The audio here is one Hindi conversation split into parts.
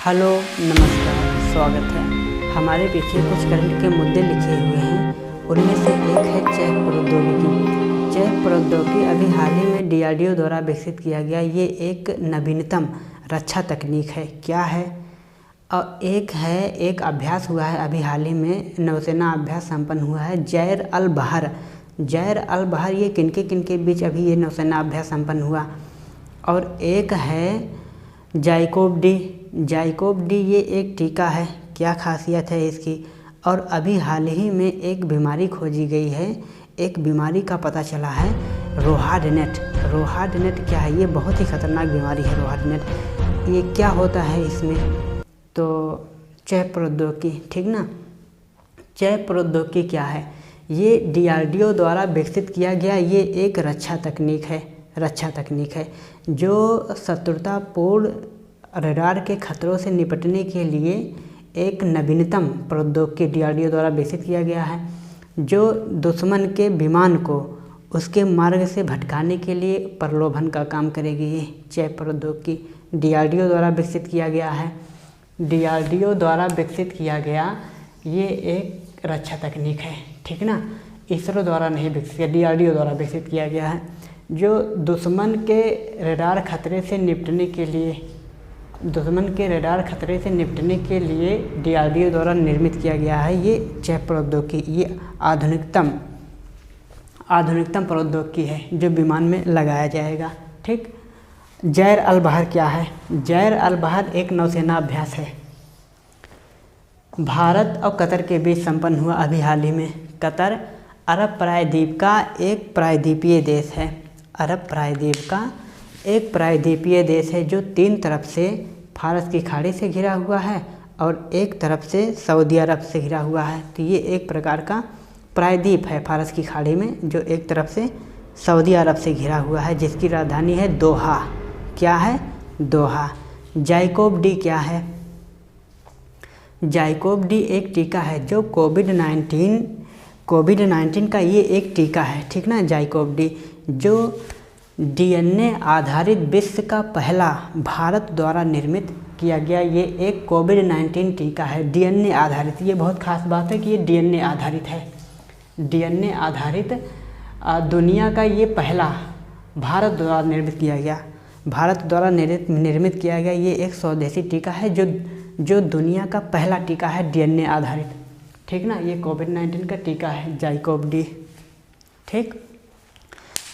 हेलो, नमस्कार, स्वागत है। हमारे पीछे कुछ करंट के मुद्दे लिखे हुए हैं। उनमें से एक है चेक प्रौद्योगिकी। चेक प्रौद्योगिकी अभी हाल ही में DRDO द्वारा विकसित किया गया ये एक नवीनतम रक्षा तकनीक है। क्या है? और एक अभ्यास हुआ है अभी हाल ही में, नौसेना अभ्यास संपन्न हुआ है जैर अल बहर। जैर अल बहर ये किनके बीच अभी ये नौसेना अभ्यास संपन्न हुआ। और एक है जाइकोव डी ये एक टीका है। क्या खासियत है इसकी? और अभी हाल ही में एक बीमारी खोजी गई है, एक बीमारी का पता चला है, रोहाडनेट। रोहाडनेट क्या है? ये बहुत ही खतरनाक बीमारी है रोहाडनेट। ये क्या होता है इसमें? तो चेक प्रौद्योगिकी, ठीक ना। चेक प्रौद्योगिकी क्या है? ये DRDO द्वारा विकसित किया गया ये एक रक्षा तकनीक है जो शत्रुतापूर्ण रडार के खतरों से निपटने के लिए एक नवीनतम प्रौद्योगिकी DRDO द्वारा विकसित किया गया है, जो दुश्मन के विमान को उसके मार्ग से भटकाने के लिए प्रलोभन का काम करेगी। ये चेक प्रौद्योगिकी DRDO द्वारा विकसित किया गया है। DRDO द्वारा विकसित किया गया ये एक रक्षा तकनीक है, ठीक ना। इसरो द्वारा नहीं विकसित किया, DRDO द्वारा विकसित किया गया है, जो दुश्मन के रडार खतरे से निपटने के लिए DRDO द्वारा निर्मित किया गया है ये चेक प्रौद्योगिकी। ये आधुनिकतम प्रौद्योगिकी है जो विमान में लगाया जाएगा, ठीक। जैर अल बहर क्या है? जैर अल बहर एक नौसेना अभ्यास है, भारत और कतर के बीच संपन्न हुआ अभी हाल ही में। कतर अरब प्रायद्वीप का एक प्रायद्वीपीय देश है। अरब प्रायद्वीप का एक प्रायद्वीपीय देश है जो 3 तरफ से फारस की खाड़ी से घिरा हुआ है और एक तरफ से सऊदी अरब से घिरा हुआ है। तो ये एक प्रकार का प्रायद्वीप है फारस की खाड़ी में, जो एक तरफ से सऊदी अरब से घिरा हुआ है, जिसकी राजधानी है दोहा। क्या है? दोहा। जाइकोव डी क्या है? जाइकोव डी एक टीका है जो कोविड-19 का ये एक टीका है, ठीक ना। जाइकोव डी जो DNA आधारित विश्व का पहला भारत द्वारा निर्मित किया गया ये एक कोविड-19 टीका है। DNA आधारित, ये बहुत खास बात है कि ये DNA आधारित है। DNA आधारित दुनिया का ये पहला भारत द्वारा निर्मित किया गया ये एक स्वदेशी टीका है जो दुनिया का पहला टीका है DNA आधारित, ठीक ना। ये कोविड-19 का टीका है जाइकोव डी, ठीक।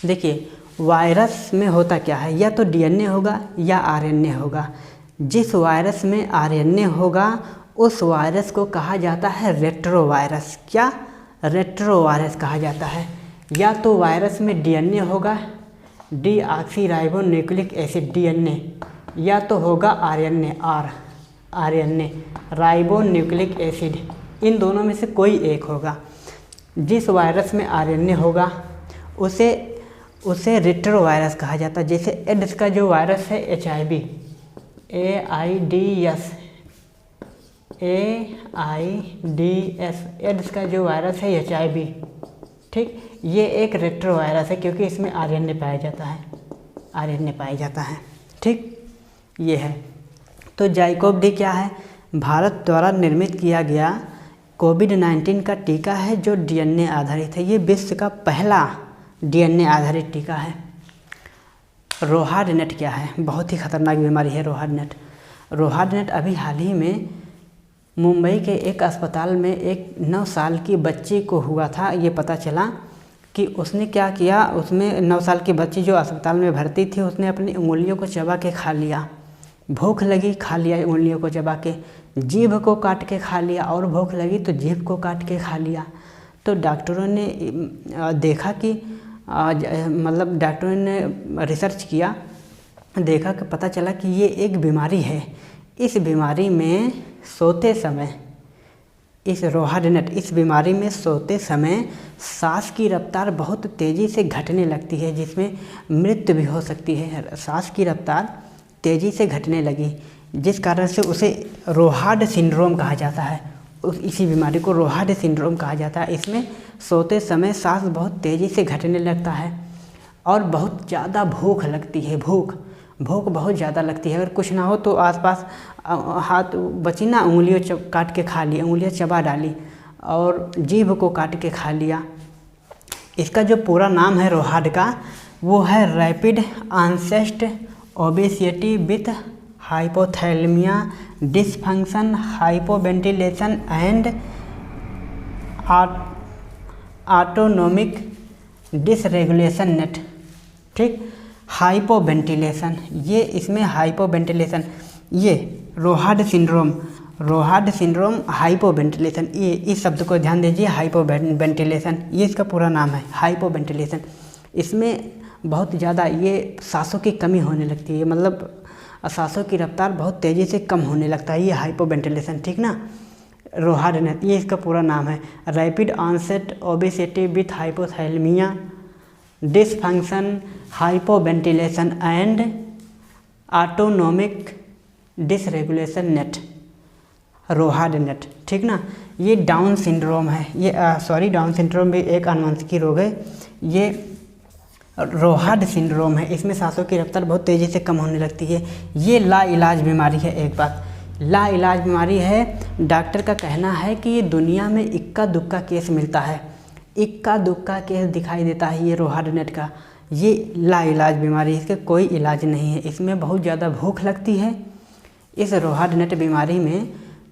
देखिए, वायरस में होता क्या है? या तो DNA होगा या RNA होगा। जिस वायरस में RNA होगा उस वायरस को कहा जाता है रेट्रोवायरस। क्या? रेट्रोवायरस कहा जाता है। या तो वायरस में DNA होगा, डीऑक्सीराइबोन्यूक्लिक एसिड DNA, या तो होगा RNA राइबोन्यूक्लिक एसिड। इन दोनों में से कोई एक होगा। जिस वायरस में RNA होगा उसे रेट्रोवायरस कहा जाता है। जैसे एड्स का जो वायरस है HIV, AIDS, एड्स का जो वायरस है HIV, ठीक। ये एक रेट्रोवायरस है क्योंकि इसमें RNA पाया जाता है, ठीक। ये है। तो जाइकोव डी क्या है? भारत द्वारा निर्मित किया गया कोविड-19 का टीका है जो DNA आधारित है। ये विश्व का पहला DNA आधारित टीका है। रोहाडनेट क्या है? बहुत ही खतरनाक बीमारी है रोहाडनेट अभी हाल ही में मुंबई के एक अस्पताल में एक 9 साल की बच्ची को हुआ था। ये पता चला कि उसने क्या किया, उसमें 9 साल की बच्ची जो अस्पताल में भर्ती थी उसने अपनी उंगलियों को चबा के खा लिया। भूख लगी, खा लिया उंगलियों को चबा के। जीभ को काट के खा लिया और भूख लगी तो जीभ को काट के खा लिया। तो डॉक्टरों ने देखा कि डॉक्टरों ने रिसर्च किया, देखा कि पता चला कि ये एक बीमारी है। इस बीमारी में सोते समय इस बीमारी में सोते समय सांस की रफ्तार बहुत तेज़ी से घटने लगती है, जिसमें मृत्यु भी हो सकती है। सांस की रफ्तार तेज़ी से घटने लगी, जिस कारण से उसे रोहाड सिंड्रोम कहा जाता है। इसी बीमारी को रोहाड सिंड्रोम कहा जाता है। इसमें सोते समय सांस बहुत तेज़ी से घटने लगता है और बहुत ज़्यादा भूख लगती है। भूख बहुत ज़्यादा लगती है। अगर कुछ ना हो तो आसपास हाथ बची ना, उंगलियों काट के खा ली, उंगलियां चबा डाली और जीभ को काट के खा लिया। इसका जो पूरा नाम है रोहाड का, वो है rapid onset obesity with हाइपोथैलेमिया dysfunction hypoventilation and autonomic dysregulation NET. ठीक, हाइपोवेंटिलेशन, ये इसमें हाइपोवेंटिलेशन, ये रोहाड सिंड्रोम हाइपोवेंटिलेशन, ये इस शब्द को ध्यान दीजिए, हाइपोवेंटिलेशन, ये इसका पूरा नाम है हाइपोवेंटिलेशन। इसमें बहुत ज़्यादा ये सांसों की कमी होने लगती है, मतलब सांसों की रफ्तार बहुत तेज़ी से कम होने लगता है, ये हाइपोवेंटिलेशन। ठीक ना, रोहाड नेट, ये इसका पूरा नाम है। Rapid onset obesity with हाइपोथैलेमिया dysfunction hypoventilation and autonomic dysregulation net, ROHHAD NET. ठीक ना, ये डाउन सिंड्रोम है, ये डाउन सिंड्रोम भी एक आनुवंशिकी रोग है। ये रोहाड सिंड्रोम है, इसमें सांसों की रफ्तार बहुत तेज़ी से कम होने लगती है। ये लाइलाज बीमारी है। एक बात, लाइलाज बीमारी है। डॉक्टर का कहना है कि ये दुनिया में इक्का दुक्का केस मिलता है, इक्का दुक्का केस दिखाई देता है ये रोहाड नेट का। ये लाइलाज बीमारी, इसका कोई इलाज नहीं है। इसमें बहुत ज़्यादा भूख लगती है। इस रोहाड नेट बीमारी में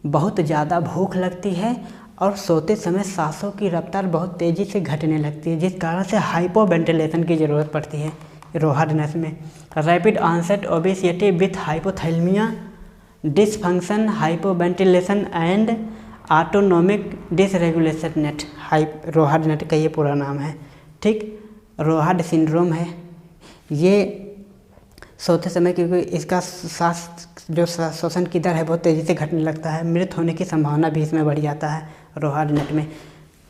बहुत ज़्यादा भूख लगती है और सोते समय सांसों की रफ्तार बहुत तेज़ी से घटने लगती है, जिस कारण से हाइपोवेंटिलेशन की ज़रूरत पड़ती है रोहाड नेट में। Rapid onset obesity with हाइपोथैलेमिया dysfunction hypoventilation and autonomic dysregulation net, ROHHAD net का ये पूरा नाम है। ठीक, रोहाड सिंड्रोम है। ये सोते समय, क्योंकि इसका सांस जो श्वसन की दर है बहुत तेज़ी से घटने लगता है, मृत होने की संभावना भी इसमें बढ़ जाता है रोहाड नेट में।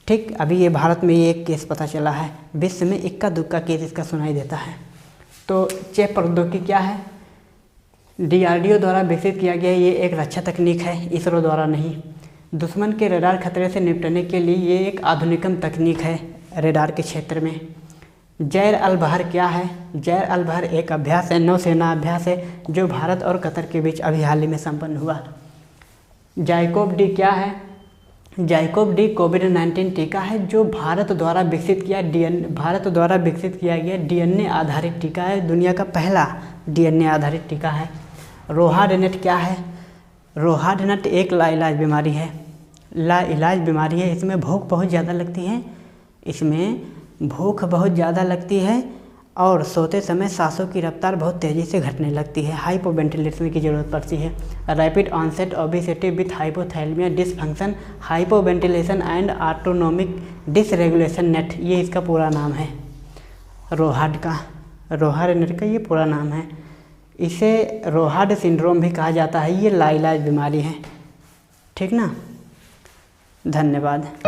ठीक, अभी ये भारत में ये एक केस पता चला है, विश्व में इक्का दुक्का केस इसका सुनाई देता है। तो चेप प्रौद्योगिकी क्या है? DRDO द्वारा विकसित किया गया ये एक रक्षा तकनीक है, इसरो द्वारा नहीं। दुश्मन के रडार खतरे से निपटने के लिए ये एक आधुनिकतम तकनीक है रडार के क्षेत्र में। जैर अल बहर क्या है? जैर अल बहर एक अभ्यास है, नौसेना अभ्यास है, जो भारत और कतर के बीच अभी हाल ही में संपन्न हुआ। जाइकोव डी क्या है? जाइकोव डी कोविड-19 टीका है, जो भारत द्वारा विकसित किया गया DNA आधारित टीका है, दुनिया का पहला DNA आधारित टीका है। रोहाड नेट क्या है? रोहाड नेट एक लाइलाज बीमारी है, लाइलाज बीमारी है। इसमें भूख बहुत ज़्यादा लगती है, और सोते समय सांसों की रफ्तार बहुत तेज़ी से घटने लगती है, हाइपोवेंटिलेशन की ज़रूरत पड़ती है। Rapid onset obesity with हाइपोथैलेमिया dysfunction hypoventilation and autonomic dysregulation NET, ये इसका पूरा नाम है रोहाड नेट का ये पूरा नाम है। इसे रोहाड सिंड्रोम भी कहा जाता है। ये लाइलाज बीमारी है। ठीक ना, धन्यवाद।